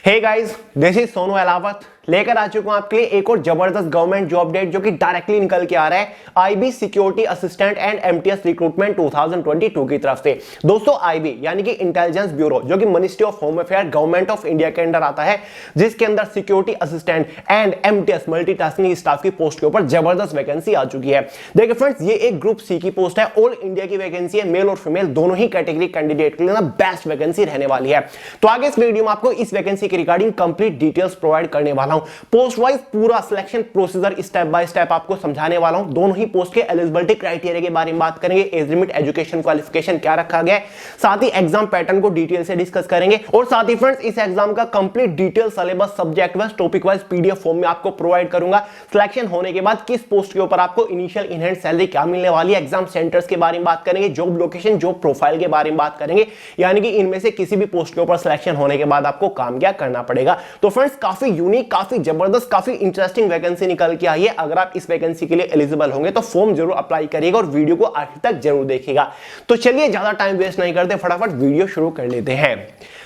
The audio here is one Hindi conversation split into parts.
Hey guys, this is Sonu Alawat लेकर आ चुका हूं आपके लिए एक और जबरदस्त गवर्नमेंट जॉब अपडेट जो कि डायरेक्टली निकल के आ रहा है IB security assistant and MTS recruitment 2022 की तरफ से। दोस्तों आईबी यानी कि इंटेलिजेंस ब्यूरो जो कि ministry of home affair government of India के अंडर आता है, जिसके अंदर security assistant and MTS multitasking staff की पोस्ट के ऊपर जबरदस्त वैकेंसी आ चुकी है। देखिए फ्रेंड्स, ये एक ग्रुप सी की पोस्ट है, ऑल इंडिया की वैकेंसी है, मेल और फीमेल दोनों ही कैटेगरी कैंडिडेट के लिए बेस्ट वैकेंसी रहने वाली है। तो आगे इस वीडियो में आपको इस वैकेंसी के रिगार्डिंग कंप्लीट डिटेल्स प्रोवाइड करने वाला हूं। पोस्ट वाइज पूरा selection procedure step by step आपको समझाने वाला हूं। दोनों ही पोस्ट के एलिजिबिलिटी क्राइटेरिया के बारे में बात करेंगे, एज लिमिट, एजुकेशन क्वालिफिकेशन क्या रखा गया है, साथ ही एग्जाम पैटर्न को डिटेल से डिस्कस करेंगे और साथ ही फ्रेंड्स इस एग्जाम का complete detail syllabus subject wise topic wise PDF form में आपको प्रोवाइड करूंगा। सिलेक्शन होने के बाद किस पोस्ट के ऊपर आपको इनिशियल इन हैंड सैलरी क्या मिलने वाली है, एग्जाम सेंटर्स के बारे में बात करेंगे, जॉब लोकेशन, जॉब प्रोफाइल के बारे में बात करेंगे, यानी कि इनमें से किसी भी पोस्ट के ऊपर सिलेक्शन होने के बाद आपको काम क्या करना पड़ेगा। तो फ्रेंड्स काफी यूनिक, काफी जबरदस्त, काफी इंटरेस्टिंग वैकेंसी निकल के आई है। अगर आप इस वैकेंसी के लिए एलिजिबल होंगे तो फॉर्म जरूर अप्लाई करिएगा और वीडियो को आखिर तक जरूर देखिएगा। तो चलिए ज्यादा टाइम वेस्ट नहीं करते, फटाफट वीडियो शुरू कर लेते हैं।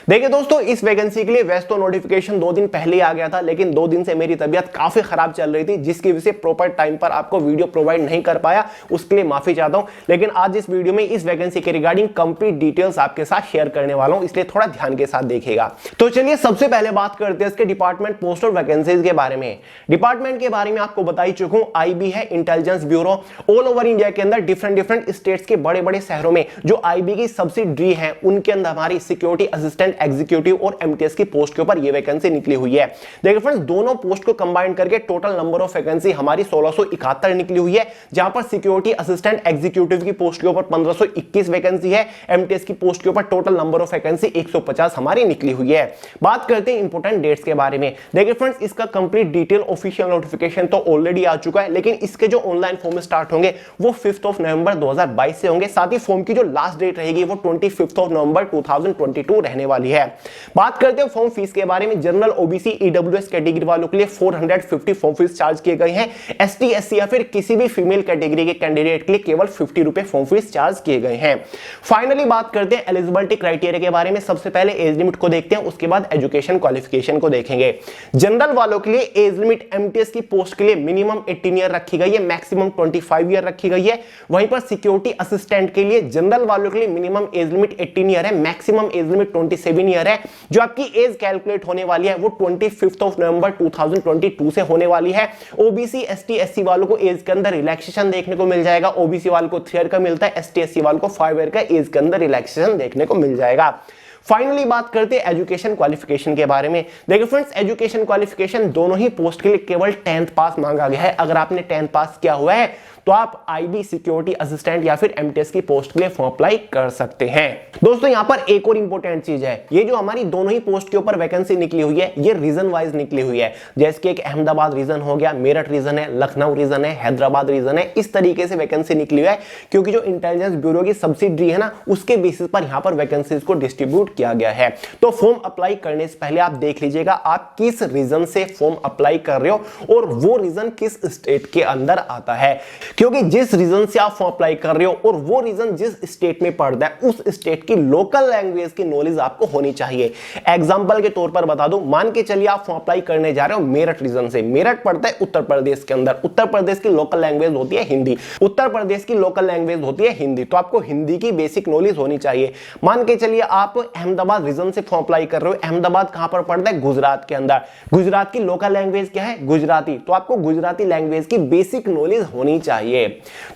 देखिए दोस्तों, इस वैकेंसी के लिए वैसे तो नोटिफिकेशन 2 दिन पहले ही आ गया था, लेकिन 2 दिन से मेरी तबीयत काफी खराब चल रही थी, जिसकी वजह से प्रॉपर टाइम पर आपको वीडियो प्रोवाइड नहीं कर पाया, उसके लिए माफी चाहता हूं। लेकिन आज इस वीडियो में इस वैकेंसी के रिगार्डिंग कंप्लीट डिटेल्स आपके साथ शेयर करने वाला हूं, इसलिए थोड़ा ध्यान के साथ देखिएगा। तो चलिए सबसे पहले बात करते हैं इसके डिपार्टमेंट, पोस्ट और वैकेंसीज के बारे में। डिपार्टमेंट के बारे में आपको बता ही चुका हूं, आईबी है intelligence bureau. All over India के अंदर डिफरेंट स्टेट्स के बड़े बड़े शहरों में जो आईबी की सब्सिडरी है, उनके अंदर हमारी सिक्योरिटी असिस्टेंट, एग्जीक्यूटिव और एमटीएस की पोस्ट के ऊपर ये वैकेंसी निकली हुई है। देखिए फ्रेंड्स, दोनों पोस्ट को कंबाइन करके टोटल नंबर ऑफ वैकेंसी हमारी 1671 निकली हुई है, जहां पर सिक्योरिटी असिस्टेंट एग्जीक्यूटिव की पोस्ट के ऊपर 1521 वैकेंसी है, एमटीएस की पोस्ट के ऊपर टोटल नंबर ऑफ वैकेंसी 150 हमारी निकली हुई है। बात करते हैं इंपोर्टेंट डेट्स के बारे में। देखिए फ्रेंड्स, इसका कंप्लीट डिटेल ऑफिशियल नोटिफिकेशन तो ऑलरेडी आ चुका है, लेकिन इसके जो ऑनलाइन फॉर्म स्टार्ट होंगे वो 5 नवंबर 2022 से होंगे। साथ ही फॉर्म की जो लास्ट डेट रहेगी वो 25 नवंबर 2022 रहने वाली है। बात करते हैं फॉर्म फीस के बारे में। जनरल, ओबीसी, ईडब्ल्यूएस कैटेगरी वालों के लिए 450 फॉर्म फीस चार्ज किए गए हैं। एसटी, एससी या फिर किसी भी फीमेल कैटेगरी के कैंडिडेट के लिए केवल 50 रुपए फॉर्म फीस चार्ज किए गए हैं। फाइनली बात करते हैं एलिजिबिलिटी क्राइटेरिया के बारे में। सबसे पहले एज लिमिट को देखते हैं, उसके बाद एजुकेशन क्वालिफिकेशन को देखेंगे। जनरल वालों के लिए एज लिमिट एमटीएस की पोस्ट के लिए मिनिमम 18 ईयर रखी गई है, मैक्सिमम 25 ईयर रखी गई है। वहीं पर सिक्योरिटी असिस्टेंट के लिए जनरल वालों के लिए मिनिमम एज लिमिट 18 ईयर है, मैक्सिमम एज लिमिट 27 ईयर है। जो आपकी एज कैलकुलेट होने वाली है वो 25 नवंबर 2022 से होने वाली है। ओबीसी, एसटी, एससी वालों को एज के अंदर रिलैक्सेशन देखने को मिल जाएगा। ओबीसी वालों को 3 ईयर का मिलता है, एसटी, एससी वालों को 5 ईयर का एज के अंदर रिलैक्सेशन देखने को मिल जाएगा। फाइनली बात करते हैं एजुकेशन क्वालिफिकेशन के बारे में। देखिए फ्रेंड्स, एजुकेशन क्वालिफिकेशन दोनों ही पोस्ट के लिए केवल 10th पास मांगा गया है। अगर आपने 10th पास किया हुआ है तो आप आईबी सिक्योरिटी असिस्टेंट या फिर एमटीएस की पोस्ट के लिए फॉर्म अप्लाई कर सकते हैं। दोस्तों यहाँ पर एक और इंपॉर्टेंट चीज है, ये जो हमारी दोनों ही पोस्ट के ऊपर वैकेंसी निकली हुई है ये रीजन वाइज निकली हुई है। जैसे कि एक अहमदाबाद रीजन हो गया, मेरठ रीजन है, लखनऊ रीजन है, हैदराबाद रीजन है, इस तरीके से वैकेंसी निकली हुई है, क्योंकि जो इंटेलिजेंस ब्यूरो की सब्सिडरी है ना, उसके बेसिस पर यहाँ पर वैकेंसीज को डिस्ट्रीब्यूट किया गया है। तो फॉर्म अप्लाई करने से पहले आप देख लीजिएगा आप किस रीजन से फॉर्म अप्लाई कर रहे हो और वो रीजन किस स्टेट के अंदर आता है, क्योंकि जिस रीजन से आप फॉर्म अप्लाई कर रहे हो और वो रीजन जिस स्टेट में पड़ता है उस स्टेट की लोकल लैंग्वेज की नॉलेज आपको होनी चाहिए। एग्जांपल के तौर पर बता दूं, मान के चलिए आप फॉर्म अप्लाई करने जा रहे हो मेरठ रीजन से। मेरठ पड़ता है उत्तर प्रदेश के अंदर, उत्तर प्रदेश की लोकल लैंग्वेज होती है हिंदी, उत्तर प्रदेश की लोकल लैंग्वेज होती है हिंदी, तो आपको हिंदी की बेसिक नॉलेज होनी चाहिए। मान के चलिए आप अहमदाबाद रीजन से फॉर्म अप्लाई कर रहे हो, अहमदाबाद कहां पर पड़ता है, गुजरात के अंदर, गुजरात की लोकल लैंग्वेज क्या है, गुजराती, तो आपको गुजराती लैंग्वेज की बेसिक नॉलेज होनी चाहिए।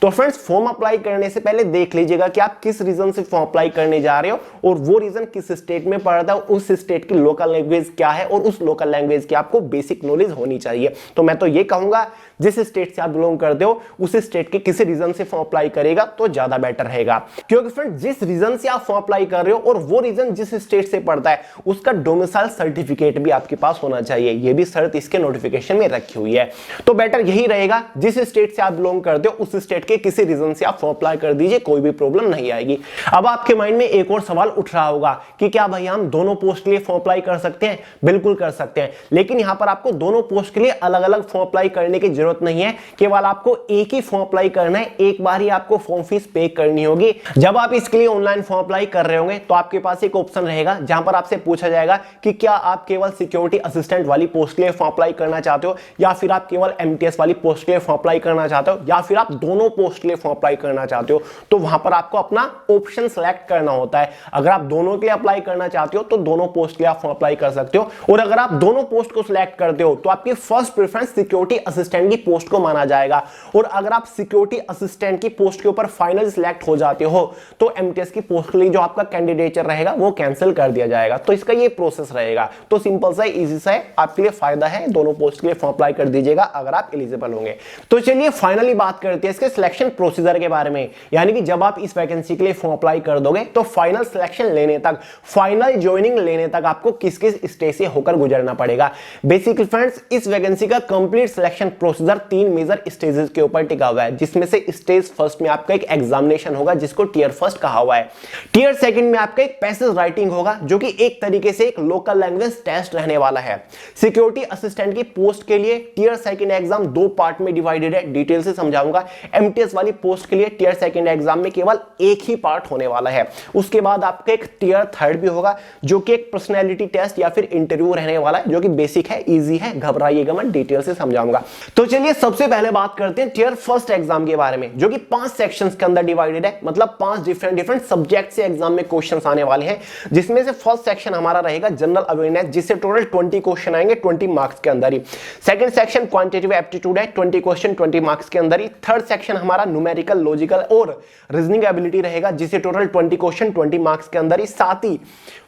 तो फ्रेंड्स, फॉर्म अप्लाई करने से पहले देख लीजिएगा कि आप किस रीजन से फॉर्म अप्लाई करने जा रहे हो और वो रीजन किस स्टेट में पड़ता है, उस स्टेट की लोकल लैंग्वेज क्या है और उस लोकल लैंग्वेज की आपको बेसिक नॉलेज होनी चाहिए। तो मैं तो ये कहूंगा जिस स्टेट से आप बिलोंग करते हो उस स्टेट के किसी रीजन से फॉर्म अप्लाई करेगा तो ज्यादा बेटर रहेगा, क्योंकि फ्रेंड जिस रीजन से आप फॉर्म अप्लाई कर रहे हो और वो रीजन जिस स्टेट से पड़ता है उसका डोमिसाइल सर्टिफिकेट भी आपके पास होना चाहिए। ये भी शर्त इसके नोटिफिकेशन में रखी हुई है। तो बेटर यही रहेगा जिस स्टेट से आप बिलोंग करते हो उस स्टेट के किसी रीजन से आप फॉर्म अप्लाई कर दीजिए, कोई भी प्रॉब्लम नहीं आएगी। अब आपके माइंड में एक और सवाल उठ रहा होगा कि क्या भैया हम दोनों पोस्ट के लिए फॉर्म अप्लाई कर सकते हैं? बिल्कुल कर सकते हैं, लेकिन यहां पर आपको दोनों पोस्ट के लिए अलग अलग फॉर्म अप्लाई करने की जरूरत नहीं है, केवल आपको एक ही फॉर्म अप्लाई करना है, एक बार ही आपको फॉर्म फीस पे करनी होगी। जब आप इसके लिए ऑनलाइन फॉर्म अप्लाई कर रहे होंगे तो आपके पास एक ऑप्शन रहेगा जहां पर आपसे पूछा जाएगा कि क्या आप केवल सिक्योरिटी असिस्टेंट वाली पोस्ट के लिए फॉर्म अप्लाई करना चाहते हो, या फिर आप केवल एमटीएस वाली पोस्ट के लिए फॉर्म अप्लाई करना चाहते हो, या फिर आप दोनों पोस्ट के लिए फॉर्म अप्लाई करना चाहते हो। तो वहां पर आपको अपना ऑप्शन सेलेक्ट करना होता है। अगर आप दोनों के लिए अप्लाई करना चाहते हो तो दोनों पोस्ट के लिए आप फॉर्म अप्लाई कर सकते हो, और अगर आप दोनों पोस्ट को सिलेक्ट करते हो तो आपकी फर्स्ट प्रेफरेंस सिक्योरिटी असिस्टेंट की पोस्ट को माना जाएगा, और अगर आप सिक्योरिटी असिस्टेंट की पोस्ट के ऊपर फाइनल सिलेक्ट हो जाते हो तो एमटीएस की पोस्ट के लिए जो आपका कैंडिडेचर रहेगा वो कैंसिल कर दिया जाएगा। तो इसका ये प्रोसेस रहेगा। तो सिंपल सा इजी सा है, आपके लिए फायदा है, दोनों पोस्ट के लिए फॉर्म अप्लाई कर दीजिएगा अगर आप एलिजिबल होंगे। तो चलिए फाइनली बात करते हैं इसके सिलेक्शन प्रोसीजर के बारे में, यानी कि जब आप इस वैकेंसी के लिए फॉर्म अप्लाई कर दोगे तो फाइनल सिलेक्शन लेने तक, फाइनल ज्वाइनिंग लेने तक आपको किस किस स्टेज से होकर गुजरना पड़ेगा। बेसिकली फ्रेंड्स, इस वैकेंसी का complete selection procedure 3 major stages के ऊपर टिका हुआ है, जिसमें से स्टेज फर्स्ट में आपका एक एग्जामिनेशन होगा जिसको टियर फर्स्ट कहा हुआ है। टियर सेकंड में आपका एक पैसेज राइटिंग होगा जो कि एक तरीके से एक लोकल लैंग्वेज टेस्ट रहने वाला है। सिक्योरिटी असिस्टेंट की पोस्ट के लिए टियर सेकंड एग्जाम 2 पार्ट में डिवाइडेड है, डिटेल से समझाऊंगा। एमटीएस वाली पोस्ट के लिए टियर सेकंड एग्जाम में केवल एक ही पार्ट होने वाला है। उसके बाद आपका एक टियर थर्ड भी होगा जो कि एक पर्सनैलिटी टेस्ट या फिर इंटरव्यू रहने वाला है, जो कि बेसिक है, इजी है, घबराइएगा मत, डिटेल से समझाऊंगा। तो चलिए सबसे पहले बात करते हैं टियर फर्स्ट एग्जाम के बारे में, जो कि 5 सेक्शंस के अंदर डिवाइडेड है, मतलब 5 डिफरेंट सब्जेक्ट से एग्जाम में क्वेश्चंस आने वाले हैं। जिसमें से फर्स्ट सेक्शन हमारा रहेगा जनरल अवेयरनेस, जिससे टोटल 20 क्वेश्चन आएंगे 20 मार्क्स के अंदर ही। सेकंड सेक्शन क्वांटिटेटिव एप्टीट्यूड है, 20 क्वेश्चन 20 मार्क्स के अंदर ही। थर्ड सेक्शन हमारा न्यूमेरिकल, लॉजिकल और रीजनिंग एबिलिटी रहेगा, जिससे टोटल 20 क्वेश्चन 20 मार्क्स के अंदर ही। साथ ही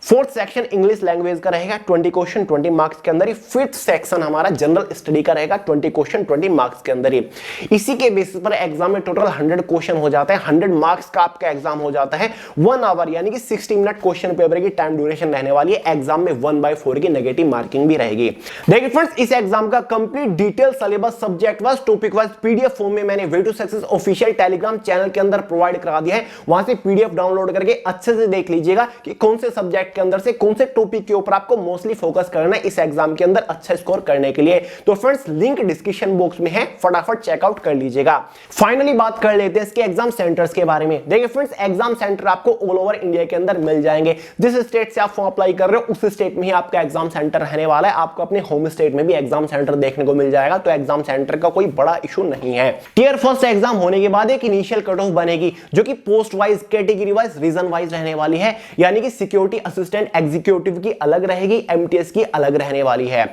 फोर्थ सेक्शन इंग्लिश लैंग्वेज का रहेगा 20 क्वेश्चन 20 मार्क्स के अंदर ही। फिफ्थ सेक्शन हमारा जनरल स्टडी का रहेगा 20 क्वेश्चन 20 मार्क्स के अंदर ही। इसी के बेसिस पर एग्जाम में टोटल 100 क्वेश्चन हो जाता है, 100 मार्क्स का आपका एग्जाम हो जाता है। 1 आवर यानी कि 60 मिनट क्वेश्चन पेपर की टाइम ड्यूरेशन रहने वाली है। एग्जाम में 1/4 की नेगेटिव मार्किंग भी रहेगी। देखिए फ्रेंड्स, इस एग्जाम का complete detail syllabus subject wise, topic wise PDF form में मैंने way to success official Telegram channel के अंदर प्रोवाइड करा दिया है। वहां से पीडीएफ डाउनलोड करके अच्छे से देख लीजिएगा कि कौन से सब्जेक्ट के अंदर से कौन से टॉपिक के ऊपर आपको मोस्टली फोकस करना है इस एग्जाम के अंदर अच्छा स्कोर करने के लिए। तो फ्रेंड्स, लिंक डिस्क्रिप्शन बॉक्स में है, फटाफट चेकआउट कर लीजिएगा। फाइनली बात कर लेते हैं इसके एग्जाम सेंटर्स के बारे में। देखिए फ्रेंड्स, एग्जाम सेंटर आपको ऑल ओवर इंडिया के अंदर मिल जाएंगे। जिस स्टेट से आप फॉर्म अप्लाई कर रहे हो उस स्टेट में ही आपका एग्जाम सेंटर रहने वाला है। आपको अपने होम स्टेट में भी एग्जाम सेंटर देखने को मिल जाएगा, तो एग्जाम सेंटर का कोई बड़ा इशू नहीं है। टियर फर्स्ट एग्जाम होने के बाद एक इनिशियल कट ऑफ बनेगी जो कि post wise, category wise, region wise रहने वाली है। यानी कि सिक्योरिटी असिस्टेंट एग्जीक्यूटिव की अलग रहेगी, एमटीएस की अलग रहने वाली है।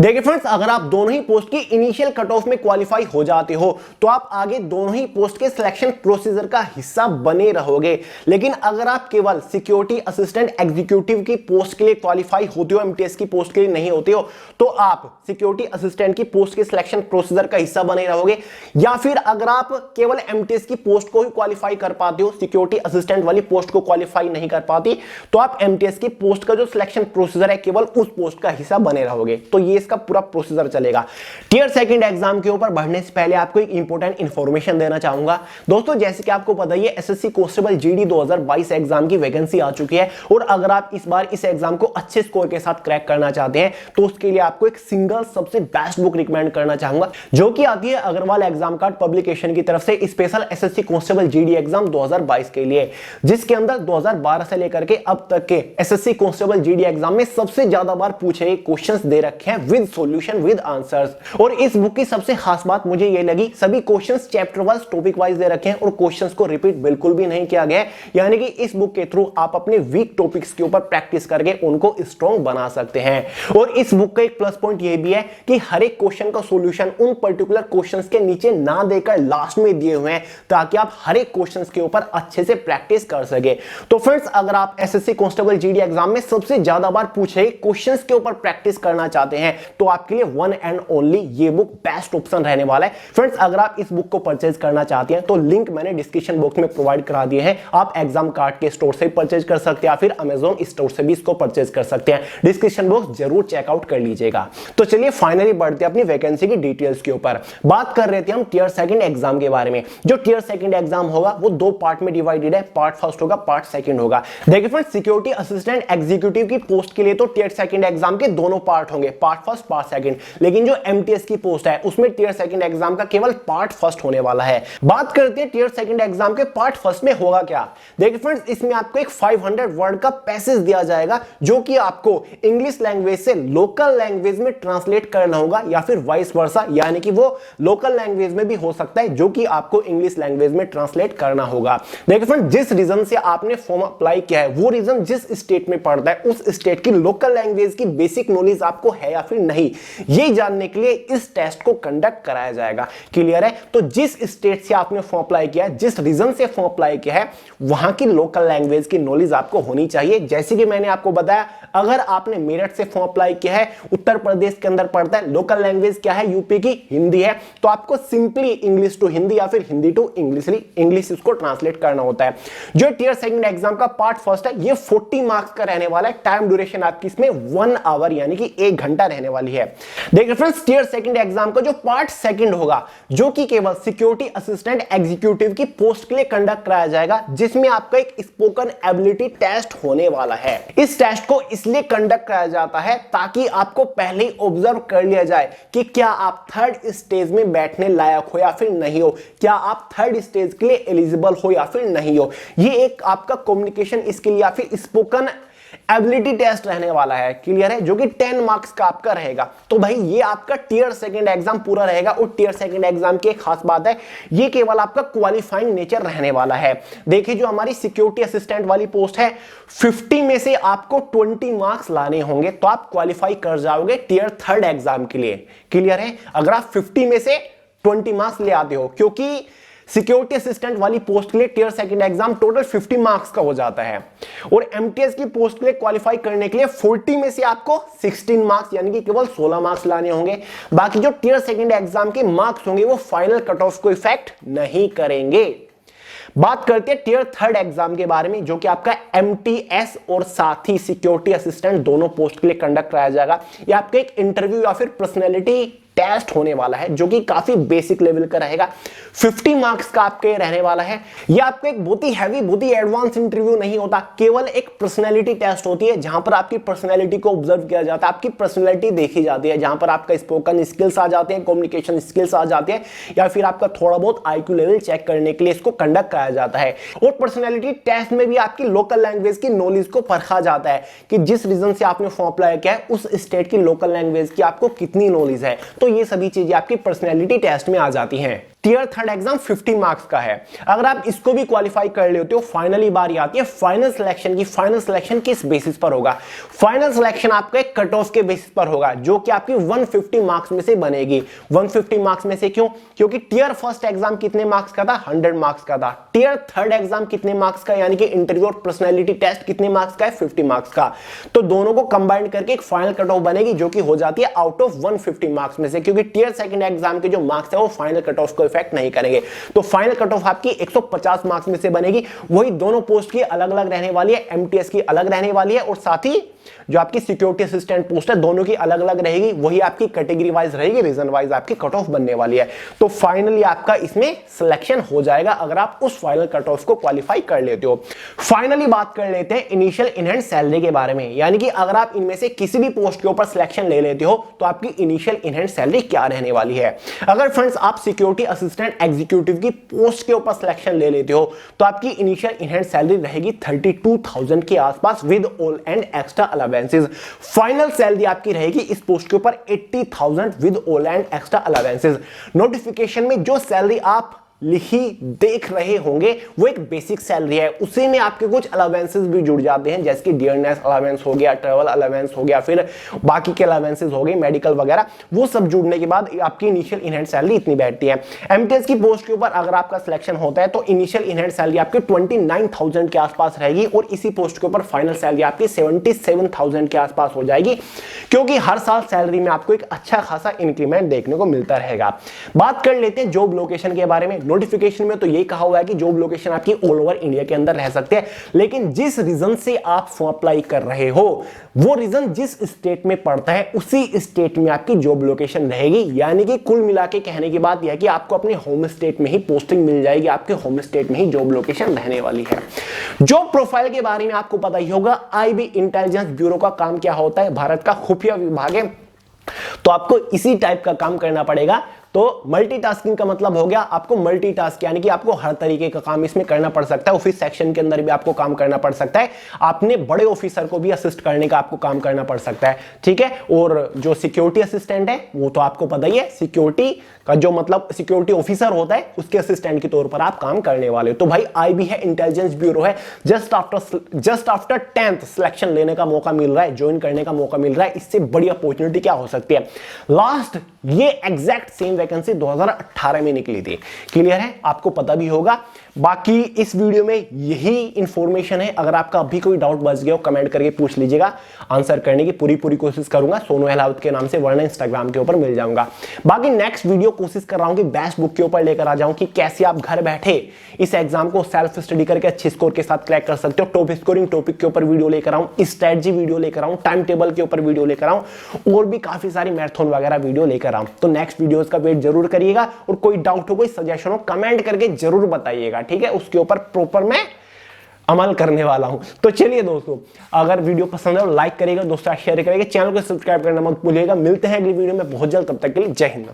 देखिए फ्रेंड्स, अगर आप दोनों ही पोस्ट की इनिशियल कट ऑफ में क्वालिफाई हो जाते हो तो आप आगे दोनों ही पोस्ट के सिलेक्शन प्रोसीजर का हिस्सा बने रहोगे। लेकिन अगर आप केवल सिक्योरिटी असिस्टेंट एग्जीक्यूटिव की पोस्ट के लिए क्वालिफाई होते हो, एमटीएस की पोस्ट के लिए नहीं होते हो, तो आप सिक्योरिटी असिस्टेंट की पोस्ट के सिलेक्शन प्रोसीजर का हिस्सा बने रहोगे। या फिर अगर आप केवल एमटीएस की पोस्ट को ही क्वालिफाई कर पाते हो, सिक्योरिटी असिस्टेंट वाली पोस्ट को क्वालिफाई नहीं कर पाती, तो आप एमटीएस की पोस्ट का जो सिलेक्शन प्रोसीजर है केवल उस पोस्ट का हिस्सा बने रहोगे। तो ये इसका पूरा प्रोसीजर चलेगा। टियर सेकंड एग्जाम के ऊपर बढ़ने से पहले आपको एक इंपॉर्टेंट इंफॉर्मेशन देना चाहूंगा। दोस्तों, जैसे कि आपको पता ही है, एसएससी कांस्टेबल जीडी 2022 एग्जाम की वैकेंसी आ चुकी है, और अगर आप इस बार इस एग्जाम को अच्छे स्कोर के साथ क्रैक करना चाहते हैं तो उसके लिए आपको एक सिंगल सबसे बेस्ट बुक रिकमेंड करना चाहूंगा, जो कि आती है अग्रवाल एग्जाम कार्ड पब्लिकेशन की तरफ से special SSC constable GD exam 2022 के लिए, जिसके अंदर 2012 से लेकर के अब तक के एसएससी कांस्टेबल जीडी एग्जाम में सबसे ज्यादा बार पूछे गए क्वेश्चंस दे रखे हैं विद सॉल्यूशन, विद आंसर्स। और इस बुक की सबसे खास बात मुझे ये लगी, सभी questions chapter wise, topic wise दे रखे हैं और क्वेश्चंस को रिपीट बिल्कुल भी नहीं किया गया है। यानी कि इस बुक के थ्रू आप अपने वीक टॉपिक्स के ऊपर प्रैक्टिस करके उनको स्ट्रॉन्ग बना सकते हैं। और इस बुक का एक प्लस पॉइंट ये भी है कि हर एक क्वेश्चन का सॉल्यूशन उन पर्टिकुलर क्वेश्चंस के नीचे ना देकर लास्ट में दिए हुए हैं, ताकि आप हर एक क्वेश्चंस के ऊपर अच्छे से प्रैक्टिस कर सके। तो फ्रेंड्स, अगर आप एसएससी कांस्टेबल जीडी एग्जाम में सबसे ज्यादा बार पूछे क्वेश्चंस के ऊपर प्रैक्टिस करना चाहते हैं तो आपके लिए वन एंड ओनली ये बुक बेस्ट ऑप्शन रहने वाला है। फ्रेंड्स, अगर आप इस बुक को परचेज करना चाहते हैं तो लिंक मैंने डिस्क्रिप्शन बॉक्स में प्रोवाइड करा दिए हैं। आप एग्जाम कार्ड के स्टोर से परचेज कर सकते हैं या फिर अमेजॉन स्टोर से भी इसको परचेज कर सकते हैं। डिस्क्रिप्शन बॉक्स जरूर चेकआउट कर लीजिएगा। तो चलिए फाइनली बढ़ते हैं अपनी वैकेंसी की डिटेल्स के ऊपर। बात कर रहे थे हम टियर सेकंड एग्जाम के बारे में। जो टियर सेकंड एग्जाम होगा वो दो पार्ट में डिवाइडेड है, पार्ट फर्स्ट होगा, पार्ट सेकंड होगा। देखिए फ्रेंड्स, सिक्योरिटी असिस्टेंट एग्जीक्यूटिव की पोस्ट के लिए तो टियर सेकंड एग्जाम के दोनों पार्ट होंगे, पार्ट फर्स्ट पार्ट सेकंड। लेकिन जो एमटीएस की पोस्ट है उसमें टियर सेकंड एग्जाम का केवल पार्ट फर्स्ट होने वाला है। बात करते हैं टियर सेकंड एग्जाम के पार्ट फर्स्ट में होगा क्या। देखिए फ्रेंड्स, इसमें आपको एक 500 वर्ड का पैसेज दिया जाएगा जो कि आपको इंग्लिश लैंग्वेज से लोकल लैंग्वेज में ट्रांसलेट करना होगा या फिर वाइस वर्सा, यानी कि वो लोकल लैंग्वेज में भी हो सकता है जो कि आपको इंग्लिश लैंग्वेज में ट्रांसलेट करना होगा। देखिए फ्रेंड्स, जिस रीजन से आपने फॉर्म अप्लाई किया है वो रीजन जिस स्टेट में पड़ता है उस स्टेट की लोकल लैंग्वेज की बेसिक नॉलेज आपको है या फिर नहीं, ये जानने के लिए इस टेस्ट को कंडक्ट कराया जाएगा। क्लियर है? तो जिस स्टेट से आपने फॉर्म अप्लाई किया है, जिस रीजन से फॉर्म अप्लाई किया है, वहां की लोकल लैंग्वेज की नॉलेज आपको होनी चाहिए। जैसे कि मैंने आपको बताया, अगर आपने मेरठ से फॉर्म अप्लाई किया है, उत्तर प्रदेश के अंदर पड़ता है, लोकल लैंग्वेज क्या है, यूपी की हिंदी है, तो आपको सिंपली इंग्लिश टू हिंदी या फिर हिंदी टू इंग्लिश इसको ट्रांसलेट करना होता है। जो टियर सेकंड एग्जाम का पार्ट फर्स्ट है ये 40 मार्क्स का रहने वाला है। टाइम ड्यूरेशन आपकी इसमें 1 आवर यानी कि 1 घंटा रहने वाली है। देखिए फ्रेंड्स, टियर सेकंड एग्जाम का जो पार्ट सेकंड होगा जो कि केवल सिक्योरिटी असिस्टेंट एग्जीक्यूटिव की पोस्ट के लिए कंडक्ट कराया जाएगा, जिसमें आपका एक स्पोकन एबिलिटी टेस्ट होने वाला है। इस टेस्ट को इसलिए कंडक्ट कराया जाता है ताकि आपको पहले ही ऑब्जर्व कर लिया जाए कि क्या आप थर्ड स्टेज में बैठने लायक हो या फिर नहीं हो, क्या आप थर्ड स्टेज के लिए एलिजिबल हो या फिर नहीं हो। ये एक आपका कम्युनिकेशन स्किल या फिर स्पोकन एबिलिटी टेस्ट रहने वाला है। क्लियर है? जो कि 10 मार्क्स का आपका रहेगा। तो भाई ये आपका टियर सेकंड एग्जाम पूरा रहेगा। और टियर सेकंड एग्जाम की एक खास बात है, ये केवल आपका क्वालिफाइंग नेचर रहने वाला है। देखिए, जो हमारी सिक्योरिटी असिस्टेंट वाली पोस्ट है, 50 में से आपको 20 मार्क्स लाने होंगे तो आप क्वालिफाई कर जाओगे टियर थर्ड एग्जाम के लिए। क्लियर है? अगर आप 50 में से 20 मार्क्स ले आते हो, क्योंकि सिक्योरिटी असिस्टेंट वाली पोस्ट के लिए tier second exam total 50 marks का हो जाता है, और एमटीएस की पोस्ट के लिए क्वालिफाई करने के लिए 40 में से आपको 16 मार्क्स यानी कि केवल 16 मार्क्स लाने होंगे। बाकी जो टियर सेकंड एग्जाम के मार्क्स होंगे वो फाइनल कट ऑफ को इफेक्ट नहीं करेंगे। बात करते हैं टियर थर्ड एग्जाम के बारे में, जो कि आपका एमटीएस और साथ ही सिक्योरिटी असिस्टेंट दोनों पोस्ट के लिए कंडक्ट कराया जाएगा। यह आपका एक इंटरव्यू या फिर पर्सनैलिटी टेस्ट होने वाला है जो कि काफी बेसिक लेवल का रहेगा। 50 मार्क्स का आपके रहने वाला है। यह आपका एक बहुत ही हैवी, बहुत ही एडवांस इंटरव्यू नहीं होता, केवल एक पर्सनैलिटी टेस्ट होती है जहां पर आपकी पर्सनैलिटी को ऑब्जर्व किया जाता है, आपकी पर्सनैलिटी देखी जाती है, जहां पर आपका स्पोकन स्किल्स आ जाते हैं, कम्युनिकेशन स्किल्स आ जाते हैं, या फिर आपका थोड़ा बहुत आईक्यू लेवल चेक करने के लिए इसको कंडक्ट कराया जाता है। और पर्सनैलिटी टेस्ट में भी आपकी लोकल लैंग्वेज की नॉलेज को परखा जाता है कि जिस रीजन से आपने फॉर्म अप्लाई किया है उस स्टेट की लोकल लैंग्वेज की आपको कितनी नॉलेज है। तो ये सभी चीजें आपकी पर्सनैलिटी टेस्ट में आ जाती हैं। टियर थर्ड एग्जाम 50 मार्क्स का है। अगर आप इसको भी क्वालिफाई कर लेते हो, फाइनली बारी आती है फाइनल सिलेक्शन की। फाइनल सिलेक्शन किस बेसिस पर होगा? फाइनल सिलेक्शन आपका एक कट ऑफ के बेसिस पर होगा जो कि आपकी 150 मार्क्स में से बनेगी। 150 मार्क्स में से क्यों? क्योंकि टियर फर्स्ट एग्जाम कितने मार्क्स का था? 100 मार्क्स का था। टियर थर्ड एग्जाम कितने मार्क्स का, यानी कि इंटरव्यू और पर्सनैलिटी टेस्ट कितने मार्क्स का है? 50 मार्क्स का। तो दोनों को कंबाइन करके एक फाइनल कट ऑफ बनेगी जो कि हो जाती है आउट ऑफ 150 मार्क्स में से, क्योंकि टियर सेकंड एग्जाम के जो मार्क्स है वो फाइनल कट ऑफ को इफेक्ट नहीं करेंगे। तो फाइनल कट ऑफ आपकी 150 मार्क्स में से बनेगी। वही दोनों पोस्ट की अलग अलग रहने वाली है, एमटीएस की अलग रहने वाली है और साथ ही जो आपकी सिक्योरिटी असिस्टेंट पोस्ट है दोनों की अलग अलग रहेगी। वही आपकी कैटेगरी वाइज रहेगी, रीजन वाइज आपकी कट ऑफ बनने वाली है। तो फाइनली आपका इसमें सिलेक्शन हो जाएगा अगर आप उस फाइनल कट ऑफ को क्वालिफाई कर लेते हो। फाइनली बात कर लेते हैं इनिशियल इन हैंड सैलरी के बारे में, यानी कि अगर आप इनमें से किसी भी पोस्ट के ऊपर सिलेक्शन ले लेते हो तो आपकी इनिशियल इन हैंड सैलरी क्या रहने वाली है। अगर फ्रेंड्स आप सिक्योरिटी असिस्टेंट एग्जीक्यूटिव की पोस्ट के ऊपर सिलेक्शन ले लेते हो तो आपकी इनिशियल इन हैंड सैलरी रहेगी 32,000 के आसपास with all and extra allowances. Final salary आपकी रहेगी इस पोस्ट के ऊपर 80,000 with all and extra allowances. Notification में जो सैलरी आप लिखी देख रहे होंगे वो एक बेसिक सैलरी है, उसी में आपके कुछ अलावेंसेस भी जुड़ जाते हैं, जैसे कि डियरनेस अलावेंस हो गया, ट्रैवल अलावेंस हो गया, फिर बाकी के अलावेंसेस हो गए, मेडिकल वगैरह, वो सब जुड़ने के बाद आपकी इनिशियल इन हैंड सैलरी इतनी बैठती है। एमटीएस की पोस्ट के ऊपर अगर आपका सिलेक्शन होता है तो इनिशियल इन हैंड सैलरी आपकी 29,000 के आसपास रहेगी और इसी पोस्ट के ऊपर फाइनल सैलरी आपकी 77,000 के आसपास हो जाएगी, क्योंकि हर साल सैलरी में आपको एक अच्छा खासा इंक्रीमेंट देखने को मिलता रहेगा। बात कर लेते हैं जॉब लोकेशन के बारे में। नोटिफिकेशन में तो यही कहा हुआ है कि जॉब लोकेशन आपकी ऑल ओवर इंडिया के अंदर रह सकते हैं, लेकिन जिस रीजन से आप फॉर्म अप्लाई कर रहे हो वो रीजन जिस स्टेट में पड़ता है उसी स्टेट में आपकी जॉब लोकेशन रहेगी। यानी कि कुल मिला के कहने की बात यह है कि आपको अपने होम स्टेट में ही पोस्टिंग मिल जाएगी, आपके होम स्टेट में ही जॉब लोकेशन रहने वाली है। जॉब प्रोफाइल के बारे में आपको पता ही होगा, आईबी इंटेलिजेंस ब्यूरो का काम क्या होता है, भारत का खुफिया विभाग है, तो आपको इसी टाइप का काम करना पड़ेगा। तो मल्टीटास्किंग का मतलब हो गया आपको मल्टीटास्क, यानी कि आपको हर तरीके का काम इसमें करना पड़ सकता है। ऑफिस सेक्शन के अंदर भी आपको काम करना पड़ सकता है, आपने बड़े ऑफिसर को भी असिस्ट करने का आपको काम करना पड़ सकता है, ठीक है। और जो सिक्योरिटी असिस्टेंट है वो तो आपको पता ही है, सिक्योरिटी का जो मतलब सिक्योरिटी ऑफिसर होता है उसके असिस्टेंट के तौर पर आप काम करने वाले हो। तो भाई आईबी है, इंटेलिजेंस ब्यूरो है, जस्ट आफ्टर 10th सिलेक्शन लेने का मौका मिल रहा है, ज्वाइन करने का मौका मिल रहा है। इससे बड़ी अपॉर्चुनिटी क्या हो सकती है। लास्ट ये एग्जैक्ट सेम वैकेंसी 2018 में निकली थी, क्लियर है, आपको पता भी होगा। बाकी इस वीडियो में यही इंफॉर्मेशन है। अगर आपका अभी कोई डाउट बच गया हो कमेंट करके पूछ लीजिएगा, आंसर करने की पूरी कोशिश करूंगा सोनू अहलावत के नाम से, वरना इंस्टाग्राम के ऊपर मिल जाऊंगा। बाकी नेक्स्ट वीडियो कोशिश कर रहा हूं कि बेस्ट बुक के ऊपर लेकर आ जाऊं कि कैसे आप घर बैठे इस एग्जाम को सेल्फ स्टडी करके अच्छे स्कोर के साथ क्रैक कर सकते हो। टॉप स्कोरिंग टॉपिक के ऊपर वीडियो लेकर आऊं, स्ट्रेटजी वीडियो लेकर आऊं, टाइम टेबल के ऊपर वीडियो लेकर आऊं और भी काफी सारी मैराथन वगैरह वीडियो लेकर आऊं। तो नेक्स्ट वीडियोस का वेट जरूर करिएगा और कोई डाउट हो, कोई सजेशन हो कमेंट करके जरूर बताइएगा, ठीक है। उसके ऊपर प्रॉपर मैं अमल करने वाला हूं। तो चलिए दोस्तों, अगर वीडियो पसंद है तो लाइक करिएगा, दोस्तों शेयर करिएगा, चैनल को सब्सक्राइब करना मत भूलिएगा। मिलते हैं अगली वीडियो में बहुत जल्द, तब तक के लिए जय हिंद।